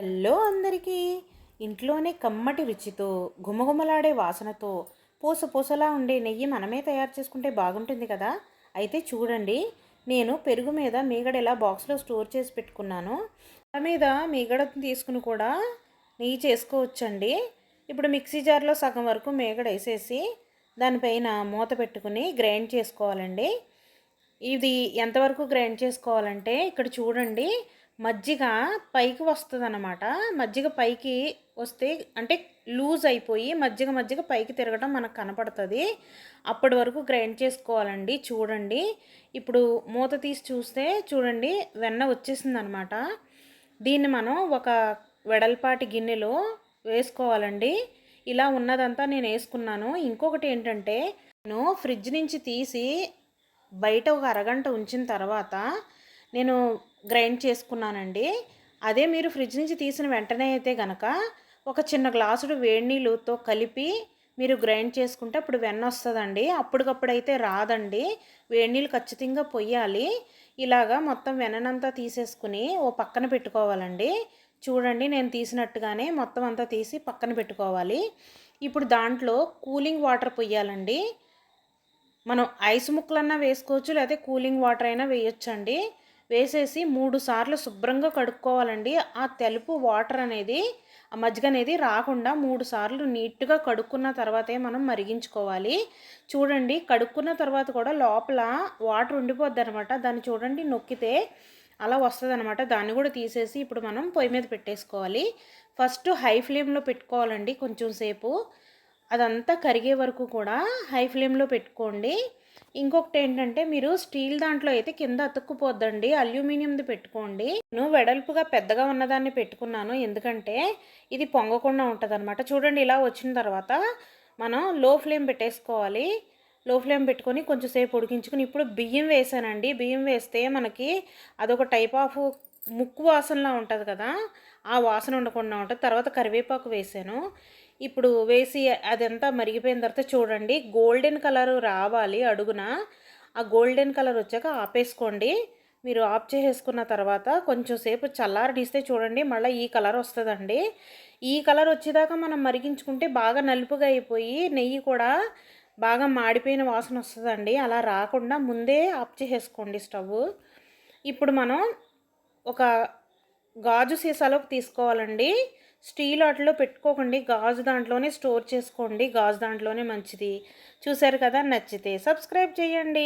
Hello అందరికీ. ఇంట్లోనే కమ్మటి రుచితో గుమగుమలాడే వాసనతో పూసలా ఉండే నెయ్యి మనమే తయారు చేసుకుంటే బాగుంటుంది కదా. అయితే చూడండి, నేను పెరుగు మీద మీగడ ఇలా బాక్స్లో స్టోర్ చేసి పెట్టుకున్నాను. దాని మీద మీగడ తీసుకుని కూడా నెయ్యి చేసుకోవచ్చండి. ఇప్పుడు మిక్సీ జార్లో సగం వరకు మీగడ వేసేసి దానిపైన మూత పెట్టుకుని గ్రైండ్ చేసుకోవాలండి. ఇది ఎంతవరకు గ్రైండ్ చేసుకోవాలంటే ఇక్కడ చూడండి, మజ్జిగ పైకి వస్తుందన్నమాట. మజ్జిగ పైకి వస్తే అంటే లూజ్ అయిపోయి మజ్జిగ పైకి తిరగడం మనకు కనపడుతుంది. అప్పటి వరకు గ్రైండ్ చేసుకోవాలండి. చూడండి, ఇప్పుడు మూత తీసి చూస్తే చూడండి, వెన్న వచ్చేసిందనమాట. దీన్ని మనం ఒక వెడల్పాటి గిన్నెలో వేసుకోవాలండి. ఇలా ఉన్నదంతా నేను వేసుకున్నాను. ఇంకొకటి ఏంటంటే, నేను ఫ్రిడ్జ్ నుంచి తీసి బయట ఒక అరగంట ఉంచిన తర్వాత నేను గ్రైండ్ చేసుకున్నానండి. అదే మీరు ఫ్రిడ్జ్ నుంచి తీసిన వెంటనే అయితే గనక ఒక చిన్న గ్లాసుడు వేడి నీళ్ళతో కలిపి మీరు గ్రైండ్ చేసుకుంటే అప్పుడు వెన్న వస్తుందండి. అప్పటికప్పుడైతే రాదండి. వేడి నీళ్ళు ఖచ్చితంగా పొయ్యాలి. ఇలాగా మొత్తం వెన్ననంతా తీసేసుకుని ఓ పక్కన పెట్టుకోవాలండి. చూడండి, నేను తీసినట్టుగానే మొత్తం అంతా తీసి పక్కన పెట్టుకోవాలి. ఇప్పుడు దాంట్లో కూలింగ్ వాటర్ పొయ్యాలండి. మనం ఐస్ ముక్కలన్నా వేసుకోవచ్చు, లేకపోతే కూలింగ్ వాటర్ అయినా వేయొచ్చండి. వేసేసి 3 సార్లు శుభ్రంగా కడుక్కోవాలండి. ఆ తెలుపు వాటర్ అనేది, ఆ మజ్జిగ అనేది రాకుండా 3 సార్లు నీట్గా కడుక్కున్న తర్వాతే మనం మరిగించుకోవాలి. చూడండి, కడుక్కున్న తర్వాత కూడా లోపల వాటర్ ఉండిపోద్ది అనమాట. దాన్ని చూడండి, నొక్కితే అలా వస్తుంది అనమాట. దాన్ని కూడా తీసేసి ఇప్పుడు మనం పొయ్యి మీద పెట్టేసుకోవాలి. ఫస్ట్ హై ఫ్లేమ్లో పెట్టుకోవాలండి. కొంచెం సేపు అదంతా కరిగే వరకు కూడా హై ఫ్లేమ్లో పెట్టుకోండి. ఇంకొకటి ఏంటంటే, మీరు స్టీల్ దాంట్లో అయితే కింద అతుక్కుపోద్దండి. అల్యూమినియంది పెట్టుకోండి. నేను వెడల్పుగా పెద్దగా ఉన్నదాన్ని పెట్టుకున్నాను, ఎందుకంటే ఇది పొంగకుండా ఉంటుంది అనమాట. చూడండి, ఇలా వచ్చిన తర్వాత మనం లో ఫ్లేమ్ పెట్టేసుకోవాలి. లో ఫ్లేమ్ పెట్టుకొని కొంచెం సేపు ఉడికించుకుని ఇప్పుడు బియ్యం వేసానండి. బియ్యం వేస్తే మనకి అదొక టైప్ ఆఫ్ ముక్కు వాసనలా ఉంటుంది కదా, ఆ వాసన ఉండకుండా ఉంటుంది. తర్వాత కరివేపాకు వేసాను. ఇప్పుడు వేసి అదంతా మరిగిపోయిన తర్వాత చూడండి, గోల్డెన్ కలర్ రావాలి అడుగున. ఆ గోల్డెన్ కలర్ వచ్చాక ఆపేసుకోండి. మీరు ఆఫ్ చేసేసుకున్న తర్వాత కొంచెం సేపు చల్లారనిస్తే చూడండి, మళ్ళీ ఈ కలర్ వస్తుందండి. ఈ కలర్ వచ్చేదాకా మనం మరిగించుకుంటే బాగా నలుపుగా అయిపోయి నెయ్యి కూడా బాగా మాడిపోయిన వాసన వస్తుందండి. అలా రాకుండా ముందే ఆఫ్ చేసేసుకోండి స్టవ్. ఇప్పుడు మనం ఒక గాజు సీసాలోకి తీసుకోవాలండి. స్టీల్ వాటిలో పెట్టుకోకండి, గాజు దాంట్లోనే స్టోర్ చేసుకోండి. గాజు దాంట్లోనే మంచిది. చూసారు కదా, నచ్చితే సబ్స్క్రైబ్ చేయండి.